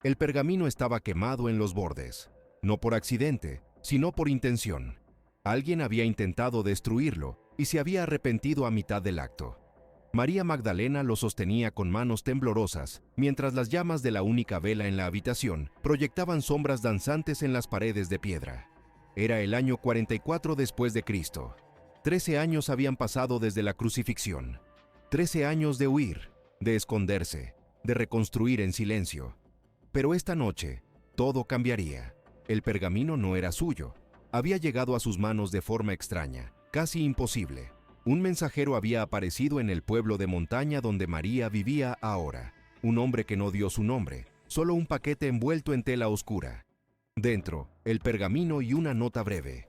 El pergamino estaba quemado en los bordes, no por accidente, sino por intención. Alguien había intentado destruirlo y se había arrepentido a mitad del acto. María Magdalena lo sostenía con manos temblorosas, mientras las llamas de la única vela en la habitación proyectaban sombras danzantes en las paredes de piedra. Era el año 44 después de Cristo. 13 años habían pasado desde la crucifixión. 13 años de huir, de esconderse, de reconstruir en silencio. Pero esta noche, todo cambiaría. El pergamino no era suyo. Había llegado a sus manos de forma extraña, casi imposible. Un mensajero había aparecido en el pueblo de montaña donde María vivía ahora. Un hombre que no dio su nombre, solo un paquete envuelto en tela oscura. Dentro, el pergamino y una nota breve.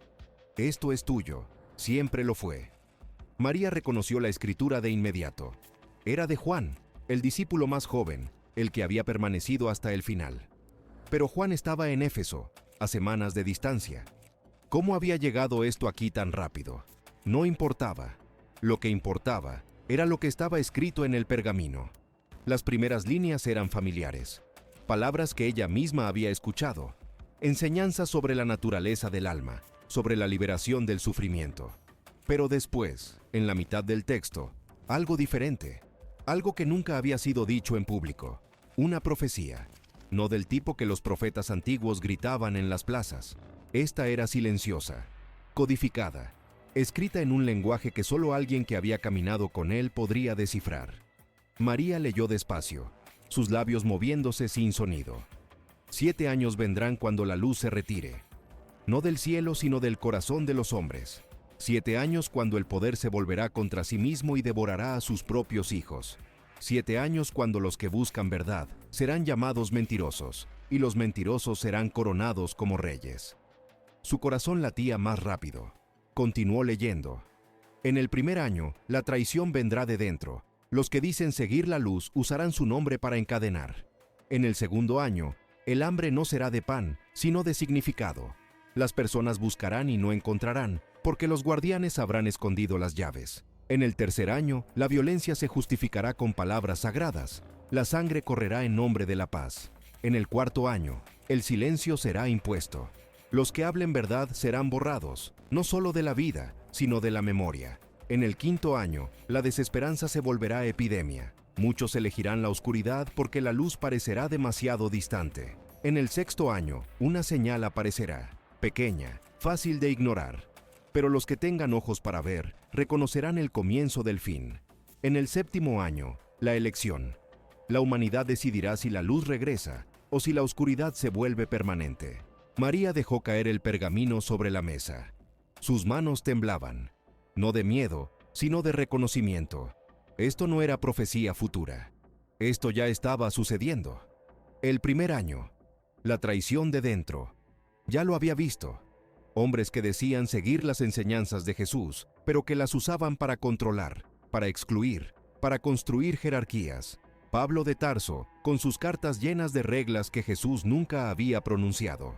Esto es tuyo, siempre lo fue. María reconoció la escritura de inmediato. Era de Juan, el discípulo más joven, el que había permanecido hasta el final. Pero Juan estaba en Éfeso, a semanas de distancia. ¿Cómo había llegado esto aquí tan rápido? No importaba. Lo que importaba era lo que estaba escrito en el pergamino. Las primeras líneas eran familiares, palabras que ella misma había escuchado, enseñanzas sobre la naturaleza del alma, sobre la liberación del sufrimiento. Pero después, en la mitad del texto, algo diferente, algo que nunca había sido dicho en público, una profecía, no del tipo que los profetas antiguos gritaban en las plazas. Esta era silenciosa, codificada, escrita en un lenguaje que solo alguien que había caminado con él podría descifrar. María leyó despacio, sus labios moviéndose sin sonido. 7 años vendrán cuando la luz se retire, no del cielo sino del corazón de los hombres. 7 años cuando el poder se volverá contra sí mismo y devorará a sus propios hijos. 7 años cuando los que buscan verdad serán llamados mentirosos, y los mentirosos serán coronados como reyes. Su corazón latía más rápido. Continuó leyendo. En el primer año, la traición vendrá de dentro. Los que dicen seguir la luz usarán su nombre para encadenar. En el segundo año, el hambre no será de pan, sino de significado. Las personas buscarán y no encontrarán, porque los guardianes habrán escondido las llaves. En el tercer año, la violencia se justificará con palabras sagradas. La sangre correrá en nombre de la paz. En el cuarto año, el silencio será impuesto. Los que hablen verdad serán borrados, no solo de la vida, sino de la memoria. En el quinto año, la desesperanza se volverá epidemia. Muchos elegirán la oscuridad porque la luz parecerá demasiado distante. En el sexto año, una señal aparecerá, pequeña, fácil de ignorar. Pero los que tengan ojos para ver, reconocerán el comienzo del fin. En el séptimo año, la elección. La humanidad decidirá si la luz regresa o si la oscuridad se vuelve permanente. María dejó caer el pergamino sobre la mesa. Sus manos temblaban, no de miedo, sino de reconocimiento. Esto no era profecía futura. Esto ya estaba sucediendo. El primer año, la traición de dentro. Ya lo había visto. Hombres que decían seguir las enseñanzas de Jesús, pero que las usaban para controlar, para excluir, para construir jerarquías. Pablo de Tarso, con sus cartas llenas de reglas que Jesús nunca había pronunciado.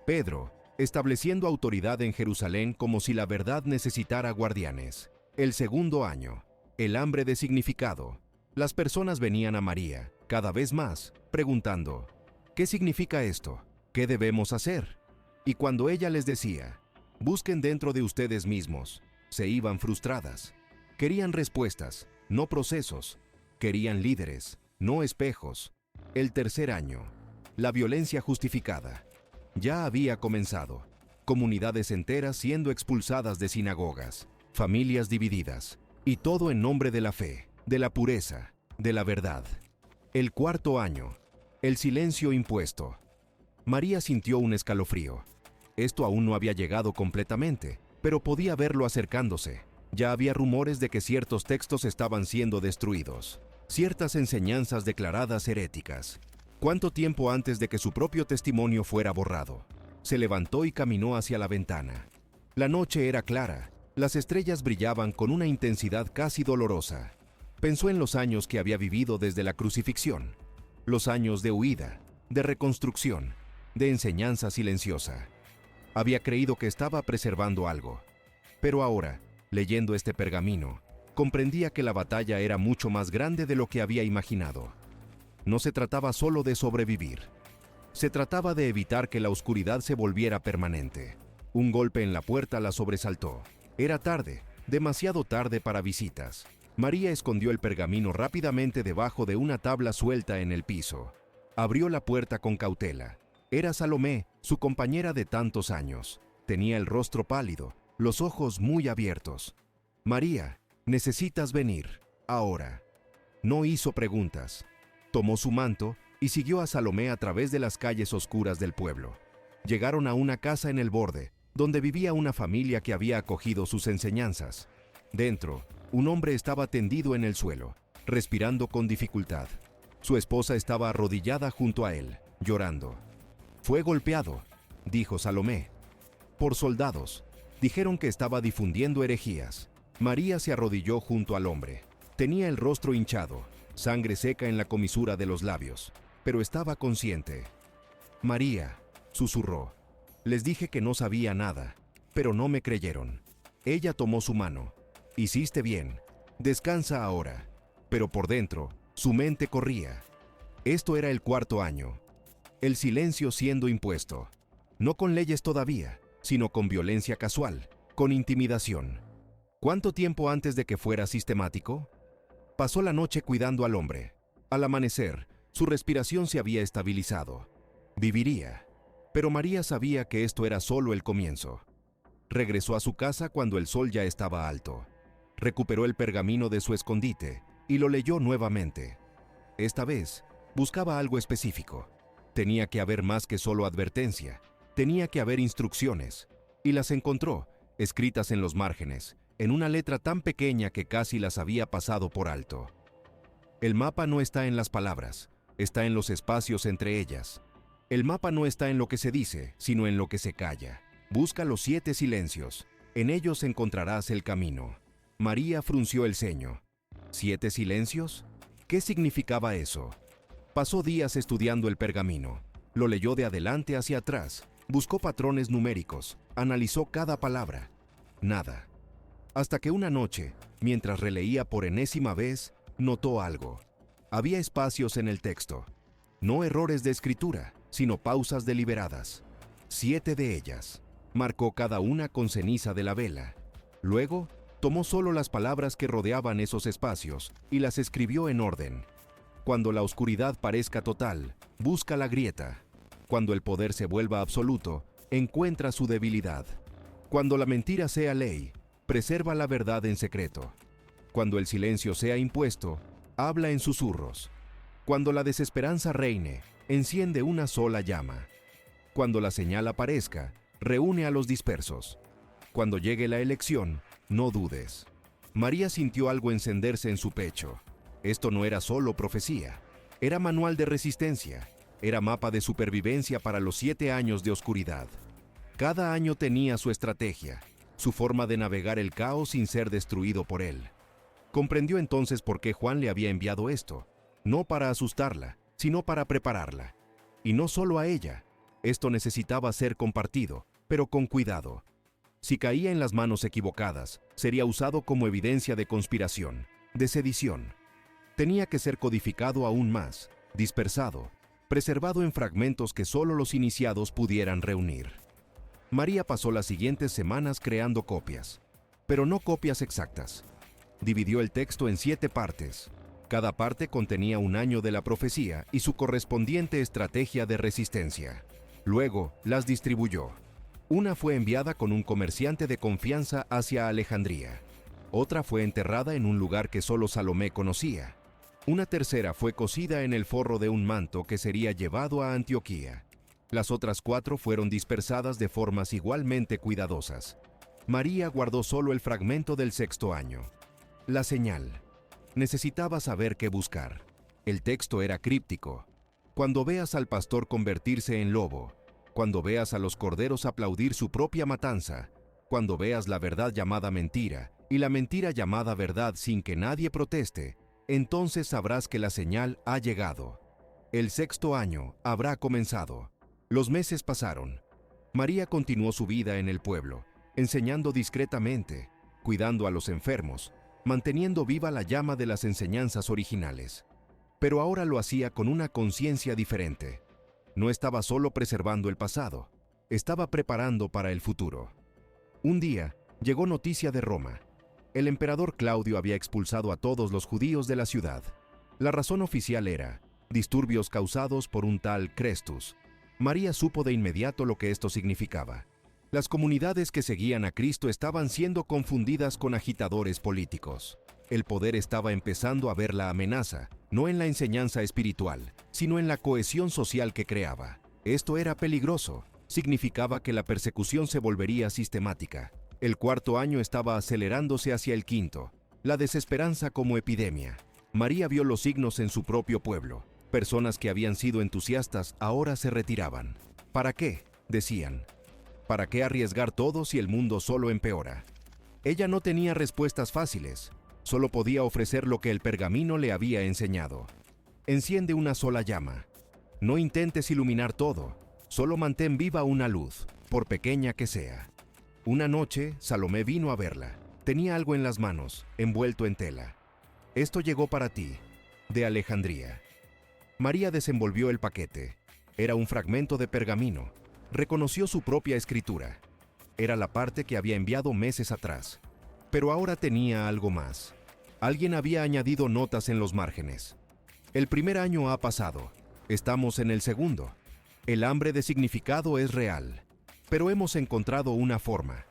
Pedro, estableciendo autoridad en Jerusalén como si la verdad necesitara guardianes. El segundo año, el hambre de significado. Las personas venían a María, cada vez más, preguntando, ¿qué significa esto? ¿Qué debemos hacer? Y cuando ella les decía, busquen dentro de ustedes mismos, se iban frustradas. Querían respuestas, no procesos. Querían líderes, no espejos. El tercer año, la violencia justificada. Ya había comenzado. Comunidades enteras siendo expulsadas de sinagogas, familias divididas, y todo en nombre de la fe, de la pureza, de la verdad. El cuarto año, el silencio impuesto. María sintió un escalofrío. Esto aún no había llegado completamente, pero podía verlo acercándose. Ya había rumores de que ciertos textos estaban siendo destruidos, ciertas enseñanzas declaradas heréticas. ¿Cuánto tiempo antes de que su propio testimonio fuera borrado? Se levantó y caminó hacia la ventana. La noche era clara, las estrellas brillaban con una intensidad casi dolorosa. Pensó en los años que había vivido desde la crucifixión, los años de huida, de reconstrucción, de enseñanza silenciosa. Había creído que estaba preservando algo, pero ahora, leyendo este pergamino, comprendía que la batalla era mucho más grande de lo que había imaginado. No se trataba solo de sobrevivir, Se trataba de evitar que la oscuridad se volviera permanente. Un golpe en la puerta la sobresaltó. Era tarde, demasiado tarde para visitas. María escondió el pergamino rápidamente debajo de una tabla suelta en el piso. Abrió la puerta con cautela. Era Salomé, su compañera de tantos años. Tenía el rostro pálido, los ojos muy abiertos. «María, necesitas venir, ahora». No hizo preguntas. Tomó su manto y siguió a Salomé a través de las calles oscuras del pueblo. Llegaron a una casa en el borde, donde vivía una familia que había acogido sus enseñanzas. Dentro, un hombre estaba tendido en el suelo, respirando con dificultad. Su esposa estaba arrodillada junto a él, llorando. «Fue golpeado», dijo Salomé. «Por soldados. Dijeron que estaba difundiendo herejías». María se arrodilló junto al hombre. Tenía el rostro hinchado, sangre seca en la comisura de los labios, pero estaba consciente. «María», susurró. «Les dije que no sabía nada, pero no me creyeron». Ella tomó su mano. «Hiciste bien. Descansa ahora». Pero por dentro, su mente corría. Esto era el 4.º año. El silencio siendo impuesto. No con leyes todavía, sino con violencia casual, con intimidación. ¿Cuánto tiempo antes de que fuera sistemático? Pasó la noche cuidando al hombre. Al amanecer, su respiración se había estabilizado. Viviría. Pero María sabía que esto era solo el comienzo. Regresó a su casa cuando el sol ya estaba alto. Recuperó el pergamino de su escondite y lo leyó nuevamente. Esta vez, buscaba algo específico. Tenía que haber más que solo advertencia. Tenía que haber instrucciones. Y las encontró, escritas en los márgenes, en una letra tan pequeña que casi las había pasado por alto. El mapa no está en las palabras, está en los espacios entre ellas. El mapa no está en lo que se dice, sino en lo que se calla. Busca los 7 silencios, en ellos encontrarás el camino. María frunció el ceño. ¿7 silencios? ¿Qué significaba eso? Pasó días estudiando el pergamino. Lo leyó de adelante hacia atrás, buscó patrones numéricos, analizó cada palabra. Nada. Hasta que una noche, mientras releía por enésima vez, notó algo. Había espacios en el texto. No errores de escritura, sino pausas deliberadas. 7 de ellas. Marcó cada una con ceniza de la vela. Luego, tomó solo las palabras que rodeaban esos espacios y las escribió en orden. Cuando la oscuridad parezca total, busca la grieta. Cuando el poder se vuelva absoluto, encuentra su debilidad. Cuando la mentira sea ley, preserva la verdad en secreto. Cuando el silencio sea impuesto, habla en susurros. Cuando la desesperanza reine, enciende una sola llama. Cuando la señal aparezca, reúne a los dispersos. Cuando llegue la elección, no dudes. María sintió algo encenderse en su pecho. Esto no era solo profecía, era manual de resistencia, era mapa de supervivencia para los 7 años de oscuridad. Cada año tenía su estrategia, su forma de navegar el caos sin ser destruido por él. Comprendió entonces por qué Juan le había enviado esto, no para asustarla, sino para prepararla. Y no solo a ella, esto necesitaba ser compartido, pero con cuidado. Si caía en las manos equivocadas, sería usado como evidencia de conspiración, de sedición. Tenía que ser codificado aún más, dispersado, preservado en fragmentos que solo los iniciados pudieran reunir. María pasó las siguientes semanas creando copias, pero no copias exactas. Dividió el texto en 7 partes. Cada parte contenía un año de la profecía y su correspondiente estrategia de resistencia. Luego, las distribuyó. Una fue enviada con un comerciante de confianza hacia Alejandría. Otra fue enterrada en un lugar que solo Salomé conocía. Una tercera fue cosida en el forro de un manto que sería llevado a Antioquía. Las otras 4 fueron dispersadas de formas igualmente cuidadosas. María guardó solo el fragmento del 6.º año. La señal. Necesitaba saber qué buscar. El texto era críptico. Cuando veas al pastor convertirse en lobo, cuando veas a los corderos aplaudir su propia matanza, cuando veas la verdad llamada mentira y la mentira llamada verdad sin que nadie proteste, entonces sabrás que la señal ha llegado. El 6.º año habrá comenzado. Los meses pasaron. María continuó su vida en el pueblo, enseñando discretamente, cuidando a los enfermos, manteniendo viva la llama de las enseñanzas originales. Pero ahora lo hacía con una conciencia diferente. No estaba solo preservando el pasado, estaba preparando para el futuro. Un día, llegó noticia de Roma. El emperador Claudio había expulsado a todos los judíos de la ciudad. La razón oficial era disturbios causados por un tal Crestus. María supo de inmediato lo que esto significaba. Las comunidades que seguían a Cristo estaban siendo confundidas con agitadores políticos. El poder estaba empezando a ver la amenaza, no en la enseñanza espiritual, sino en la cohesión social que creaba. Esto era peligroso. Significaba que la persecución se volvería sistemática. El cuarto año estaba acelerándose hacia el quinto. La desesperanza como epidemia. María vio los signos en su propio pueblo. Personas que habían sido entusiastas ahora se retiraban. ¿Para qué?, decían. ¿Para qué arriesgar todo si el mundo solo empeora? Ella no tenía respuestas fáciles. Solo podía ofrecer lo que el pergamino le había enseñado. Enciende una sola llama. No intentes iluminar todo. Solo mantén viva una luz, por pequeña que sea. Una noche, Salomé vino a verla. Tenía algo en las manos, envuelto en tela. Esto llegó para ti, de Alejandría. María desenvolvió el paquete. Era un fragmento de pergamino. Reconoció su propia escritura. Era la parte que había enviado meses atrás. Pero ahora tenía algo más. Alguien había añadido notas en los márgenes. El primer año ha pasado. Estamos en el segundo. El hambre de significado es real, pero hemos encontrado una forma.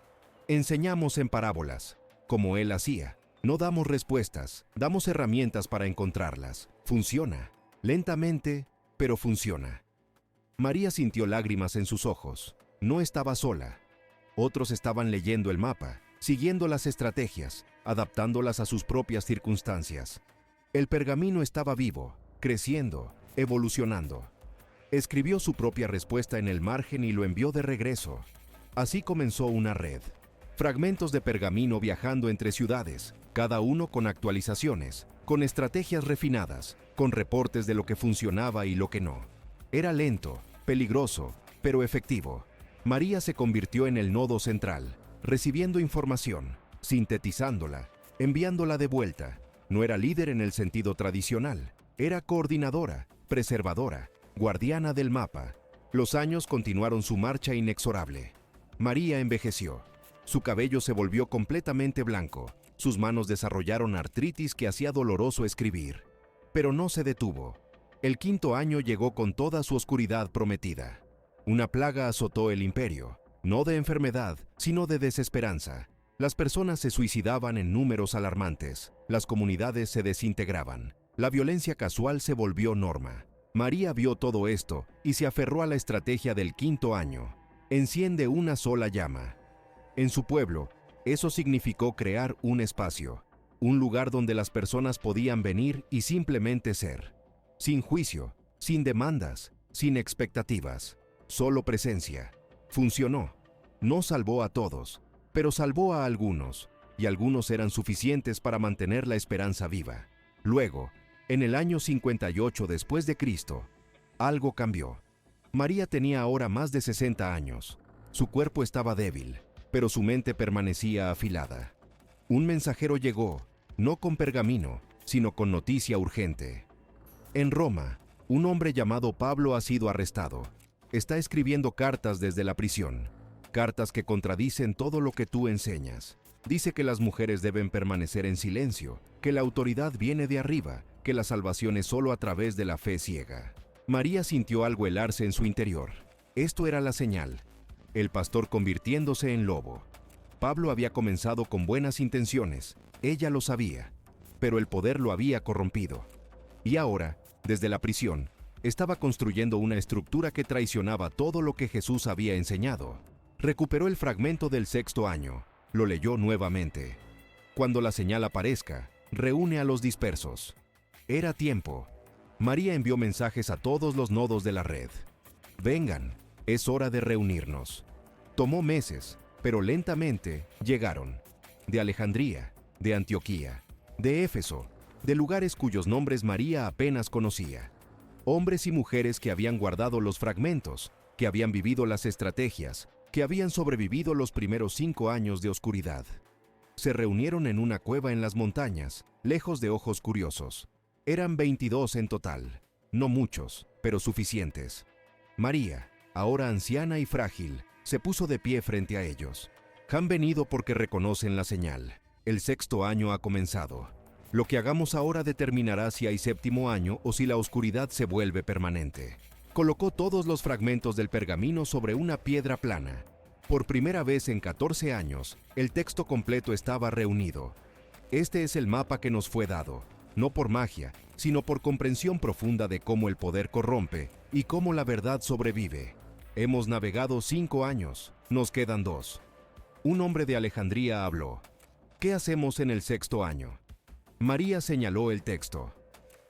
Enseñamos en parábolas, como él hacía. No damos respuestas, damos herramientas para encontrarlas. Funciona, lentamente, pero funciona. María sintió lágrimas en sus ojos. No estaba sola. Otros estaban leyendo el mapa, siguiendo las estrategias, adaptándolas a sus propias circunstancias. El pergamino estaba vivo, creciendo, evolucionando. Escribió su propia respuesta en el margen y lo envió de regreso. Así comenzó una red. Fragmentos de pergamino viajando entre ciudades, cada uno con actualizaciones, con estrategias refinadas, con reportes de lo que funcionaba y lo que no. Era lento, peligroso, pero efectivo. María se convirtió en el nodo central, recibiendo información, sintetizándola, enviándola de vuelta. No era líder en el sentido tradicional, era coordinadora, preservadora, guardiana del mapa. Los años continuaron su marcha inexorable. María envejeció. Su cabello se volvió completamente blanco. Sus manos desarrollaron artritis que hacía doloroso escribir. Pero no se detuvo. El quinto año llegó con toda su oscuridad prometida. Una plaga azotó el imperio, no de enfermedad, sino de desesperanza. Las personas se suicidaban en números alarmantes. Las comunidades se desintegraban. La violencia casual se volvió norma. María vio todo esto y se aferró a la estrategia del quinto año. Enciende una sola llama. En su pueblo, eso significó crear un espacio, un lugar donde las personas podían venir y simplemente ser. Sin juicio, sin demandas, sin expectativas, solo presencia. Funcionó. No salvó a todos, pero salvó a algunos, y algunos eran suficientes para mantener la esperanza viva. Luego, en el año 58 después de Cristo, algo cambió. María tenía ahora más de 60 años. Su cuerpo estaba débil, pero su mente permanecía afilada. Un mensajero llegó, no con pergamino, sino con noticia urgente. En Roma, un hombre llamado Pablo ha sido arrestado. Está escribiendo cartas desde la prisión, cartas que contradicen todo lo que tú enseñas. Dice que las mujeres deben permanecer en silencio, que la autoridad viene de arriba, que la salvación es solo a través de la fe ciega. María sintió algo helarse en su interior. Esto era la señal. El pastor convirtiéndose en lobo. Pablo había comenzado con buenas intenciones, ella lo sabía, pero el poder lo había corrompido. Y ahora, desde la prisión, estaba construyendo una estructura que traicionaba todo lo que Jesús había enseñado. Recuperó el fragmento del sexto año, lo leyó nuevamente. Cuando la señal aparezca, reúne a los dispersos. Era tiempo. María envió mensajes a todos los nodos de la red. Vengan, es hora de reunirnos. Tomó meses, pero lentamente llegaron. De Alejandría, de Antioquía, de Éfeso, de lugares cuyos nombres María apenas conocía. Hombres y mujeres que habían guardado los fragmentos, que habían vivido las estrategias, que habían sobrevivido los primeros 5 años de oscuridad. Se reunieron en una cueva en las montañas, lejos de ojos curiosos. Eran 22 en total, no muchos, pero suficientes. María, ahora anciana y frágil, se puso de pie frente a ellos. Han venido porque reconocen la señal. El sexto año ha comenzado. Lo que hagamos ahora determinará si hay séptimo año o si la oscuridad se vuelve permanente. Colocó todos los fragmentos del pergamino sobre una piedra plana. Por primera vez en 14 años, el texto completo estaba reunido. Este es el mapa que nos fue dado, no por magia, sino por comprensión profunda de cómo el poder corrompe y cómo la verdad sobrevive. Hemos navegado 5 años, nos quedan 2. Un hombre de Alejandría habló. ¿Qué hacemos en el sexto año? María señaló el texto.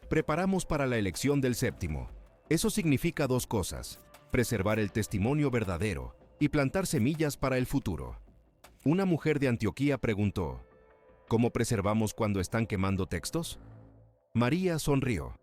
Preparamos para la elección del séptimo. Eso significa 2 cosas: preservar el testimonio verdadero y plantar semillas para el futuro. Una mujer de Antioquía preguntó, ¿cómo preservamos cuando están quemando textos? María sonrió.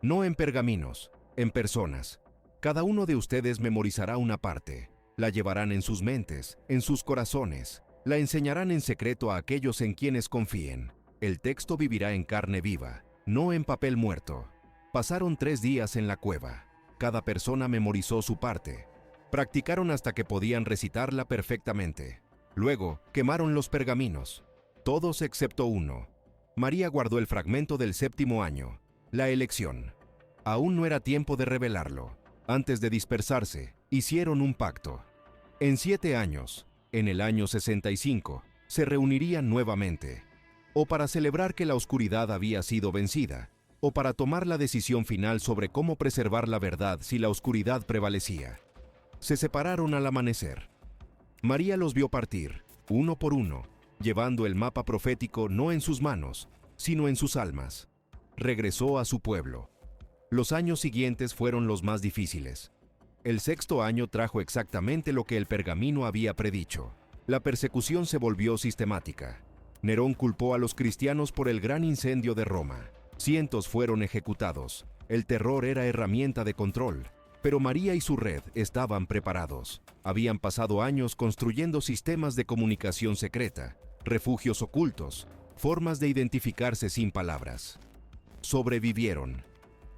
No en pergaminos, en personas. Cada uno de ustedes memorizará una parte. La llevarán en sus mentes, en sus corazones. La enseñarán en secreto a aquellos en quienes confíen. El texto vivirá en carne viva, no en papel muerto. Pasaron 3 días en la cueva. Cada persona memorizó su parte. Practicaron hasta que podían recitarla perfectamente. Luego, quemaron los pergaminos. Todos excepto uno. María guardó el fragmento del séptimo año, la elección. Aún no era tiempo de revelarlo. Antes de dispersarse, hicieron un pacto. En 7 años, en el año 65, se reunirían nuevamente. O para celebrar que la oscuridad había sido vencida, o para tomar la decisión final sobre cómo preservar la verdad si la oscuridad prevalecía. Se separaron al amanecer. María los vio partir, uno por uno, llevando el mapa profético no en sus manos, sino en sus almas. Regresó a su pueblo. Los años siguientes fueron los más difíciles. El sexto año trajo exactamente lo que el pergamino había predicho. La persecución se volvió sistemática. Nerón culpó a los cristianos por el gran incendio de Roma. Cientos fueron ejecutados. El terror era herramienta de control. Pero María y su red estaban preparados. Habían pasado años construyendo sistemas de comunicación secreta, refugios ocultos, formas de identificarse sin palabras. Sobrevivieron.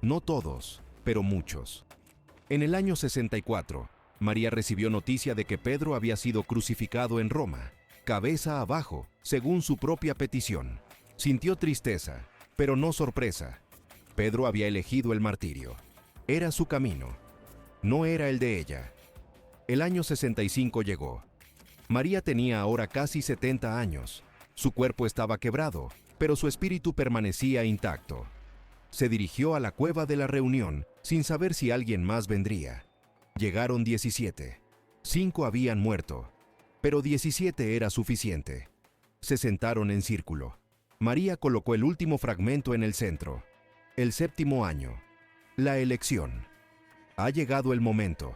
No todos, pero muchos. En el año 64, María recibió noticia de que Pedro había sido crucificado en Roma, cabeza abajo, según su propia petición. Sintió tristeza, pero no sorpresa. Pedro había elegido el martirio. Era su camino. No era el de ella. El año 65 llegó. María tenía ahora casi 70 años. Su cuerpo estaba quebrado, pero su espíritu permanecía intacto. Se dirigió a la cueva de la reunión, sin saber si alguien más vendría. Llegaron 17. 5 habían muerto, pero 17 era suficiente. Se sentaron en círculo. María colocó el último fragmento en el centro. El séptimo año. La elección. Ha llegado el momento,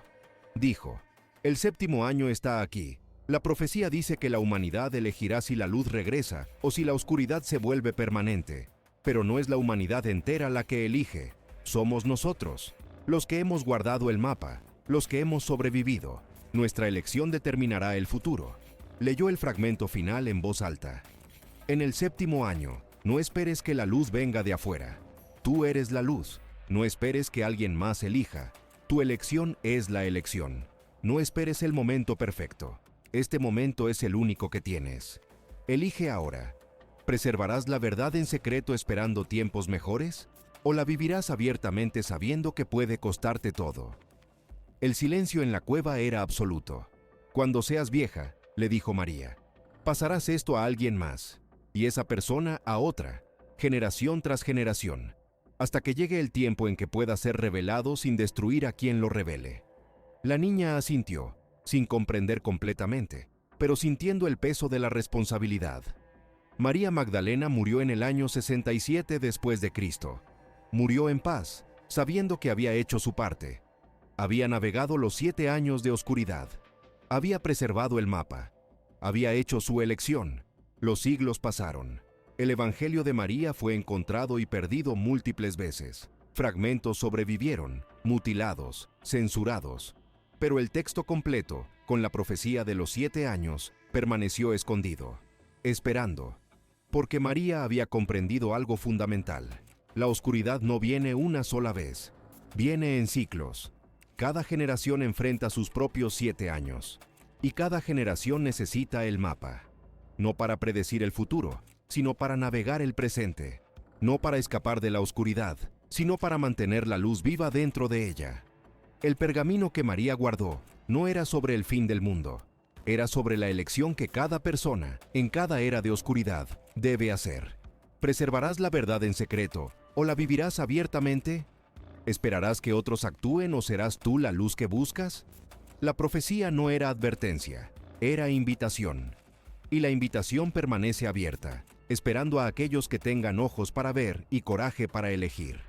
dijo. El séptimo año está aquí. La profecía dice que la humanidad elegirá si la luz regresa o si la oscuridad se vuelve permanente. Pero no es la humanidad entera la que elige. Somos nosotros, los que hemos guardado el mapa, los que hemos sobrevivido. Nuestra elección determinará el futuro. Leyó el fragmento final en voz alta. En el séptimo año, no esperes que la luz venga de afuera. Tú eres la luz. No esperes que alguien más elija. Tu elección es la elección. No esperes el momento perfecto. Este momento es el único que tienes. Elige ahora. ¿Preservarás la verdad en secreto esperando tiempos mejores? ¿O la vivirás abiertamente sabiendo que puede costarte todo? El silencio en la cueva era absoluto. Cuando seas vieja, le dijo María, pasarás esto a alguien más, y esa persona a otra, generación tras generación, hasta que llegue el tiempo en que pueda ser revelado sin destruir a quien lo revele. La niña asintió, sin comprender completamente, pero sintiendo el peso de la responsabilidad. María Magdalena murió en el año 67 después de Cristo. Murió en paz, sabiendo que había hecho su parte. Había navegado los 7 años de oscuridad. Había preservado el mapa. Había hecho su elección. Los siglos pasaron. El Evangelio de María fue encontrado y perdido múltiples veces. Fragmentos sobrevivieron, mutilados, censurados. Pero el texto completo, con la profecía de los 7 años, permaneció escondido, esperando. Porque María había comprendido algo fundamental. La oscuridad no viene una sola vez. Viene en ciclos. Cada generación enfrenta sus propios 7 años, y cada generación necesita el mapa, no para predecir el futuro, sino para navegar el presente, no para escapar de la oscuridad, sino para mantener la luz viva dentro de ella. El pergamino que María guardó no era sobre el fin del mundo, era sobre la elección que cada persona, en cada era de oscuridad, debe hacer. ¿Preservarás la verdad en secreto o la vivirás abiertamente? ¿Esperarás que otros actúen o serás tú la luz que buscas? La profecía no era advertencia, era invitación. Y la invitación permanece abierta, esperando a aquellos que tengan ojos para ver y coraje para elegir.